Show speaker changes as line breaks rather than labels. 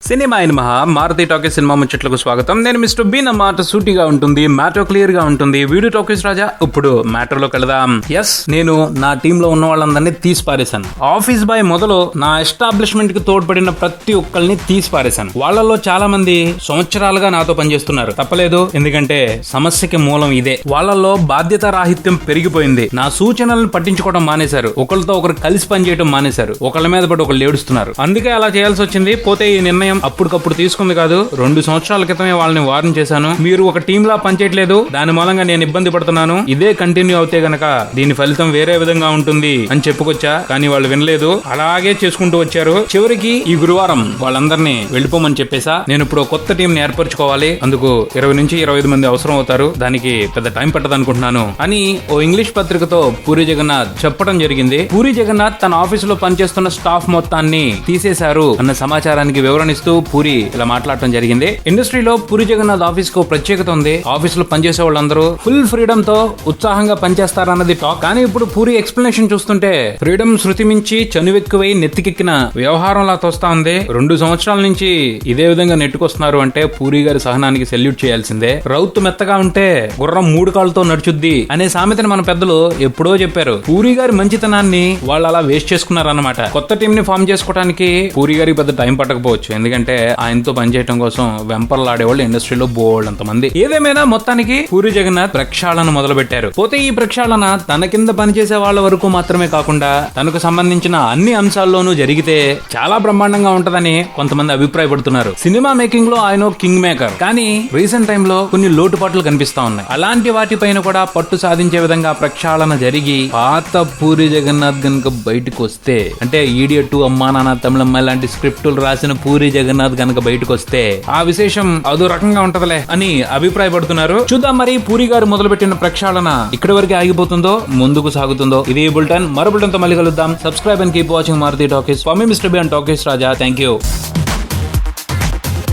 Cinema అయిన మహా Maruti talkies cinema ముచ్చట్లకు స్వాగతం. నేను మిస్టర్ బి. నా మాట సూటిగా ఉంటుంది, మ్యాటర్ క్లియర్ గా ఉంటుంది. వీడియో టాకీస్ రాజా. ఇప్పుడు మ్యాటర్ లోకి వెళదాం. ఎస్, నేను నా టీమ్ లో ఉన్న వాళ్ళందరినీ తీసి పారేశాను. ఆఫీస్ బాయ్ మొదలు నా ఎస్టాబ్లిష్మెంట్ కి తోడ్పడిన ప్రతి ఒక్కరిని తీసి పారేశాను. వాళ్ళలో చాలా మంది సంవత్సరాలుగా నాతో పనిచేస్తున్నారు. తప్పలేదు, ఎందుకంటే సమస్యకి మూలం ఇదే. వాళ్ళలో బాధ్యత రాహిత్యం పెరిగిపోయింది. నా సూచనలను పట్టించుకోవడం మానేశారు. ఒకరితో ఒకరు కలిసి పనిచేయడం మానేశారు. ఒకళ్ళ మీద పడి ఒకళ్ళు ఏడుస్తున్నారు. అందుకే అలా చేయాల్సి వచ్చింది. పోతే ఈ నిర్ణయం అప్పటికప్పుడు తీసుకుంది కాదు. 2 సంవత్సరాల క్రితమే వాళ్ళని వార్న్ చేశాను. మీరు ఒక టీమ్ లా పనిచేయట్లేదు, దాని మూలంగా నేను ఇబ్బంది పడుతున్నాను. ఇదే కంటిన్యూ అవుతే గనక దీని ఫలితం వేరే విధంగా ఉంటుంది అని చెప్పుకొచ్చా. కానీ వాళ్ళు వినలేదు, అలాగే చేసుకుంటూ వచ్చారు. చివరికి ఈ గురువారం వాళ్ళందరినీ వెళ్ళిపోమని చెప్పేసా. నేను ఇప్పుడు కొత్త టీం ని ఏర్పరచుకోవాలి. అందుకు 20 నుంచి 25 మంది అవసరం అవుతారు. దానికి పెద్ద టైం పట్టదు అనుకుంటున్నాను అని ఓ ఇంగ్లీష్ పత్రికతో పూరి జగన్నాథ్ చెప్పడం జరిగింది. పూరి జగన్నాథ్ తన ఆఫీసులో పనిచేస్తున్న స్టాఫ్ మొత్తాన్ని తీసేశారు అన్న సమాచారానికి వివరణ ఇస్తూ పూరి ఇలా మాట్లాడటం జరిగింది. ఇండస్ట్రీలో పూరి జగన్నాథ్ ఆఫీస్ కు ప్రత్యేకత ఉంది. ఆఫీస్ లో పనిచేసే వాళ్ళందరూ ఫుల్ ఫ్రీడమ్ తో ఉత్సాహంగా పనిచేస్తారన్నది టాక్. కానీ ఇప్పుడు పూరి ఎక్స్ప్లెనేషన్ చూస్తుంటే ఫ్రీడమ్ శృతి మించి చనువెక్కువై నెత్తికెక్కిన వ్యవహారంలా తోస్తా ఉంది. 2 సంవత్సరాల నుంచి ఇదే విధంగా నెట్టుకొస్తున్నారు అంటే పూరి గారి సహనానికి సెల్యూట్ చేయాల్సిందే. రౌతు మెత్తగా ఉంటే గుర్రం 3 కాళ్ళతో నడుచుద్ది అనే సామెతని మన పెద్దలు ఎప్పుడో చెప్పారు. పూరి గారి మంచితనాన్ని వాళ్ళు అలా వేస్ట్ చేసుకున్నారన్నమాట. కొత్త టీం ని ఫామ్ చేసుకోవడానికి పూరి గారికి పెద్ద టైం పట్టకపోవచ్చు, ఎందుకంటే ఆయనతో పనిచేయడం కోసం వెంపర్లాడేవాళ్ళు ఇండస్ట్రీలో బోల్డ్ అంతమంది. ఏదేమైనా మొత్తానికి పూరి జగన్నాథ్ ప్రక్షాళన మొదలు పెట్టారు. పోతే ఈ ప్రక్షాళన తన కింద పనిచేసే వాళ్ళ వరకు మాత్రమే కాకుండా తనకు సంబంధించిన అన్ని అంశాల్లోనూ జరిగితే చాలా బ్రహ్మాండంగా ఉంటదని కొంతమంది అభిప్రాయపడుతున్నారు. సినిమా మేకింగ్ లో ఆయన కింగ్ మేకర్, కానీ రీసెంట్ టైమ్ లో కొన్ని లోటుపాట్లు కనిపిస్తా ఉన్నాయి. అలాంటి వాటిపైన కూడా పట్టు సాధించే విధంగా ప్రక్షాళన జరిగి పాత పూరి జగన్నాథ్ గనుక బయటకు వస్తే, అంటే ఈడియట్ 2, అమ్మా నాన్న తమిళమ్మ లాంటి స్క్రిప్టులు రాసిన పూరి జగన్నాథ్ గనక బయటకు వస్తే ఆ విశేషం అదో రకంగా ఉంటదిలే అని అభిప్రాయపడుతున్నారు. చూద్దాం మరి పూరి గారు మొదలుపెట్టిన ప్రక్షాళన ఇక్కడి వరకు ఆగిపోతుందో ముందుకు సాగుతుందో. ఇది బులెటిన్. మరో బులెటిన్ తో మళ్ళీ కలుద్దాం. Subscribe and keep watching Maruti Talkies. Swami mister B and Talkies Raja. Thank you.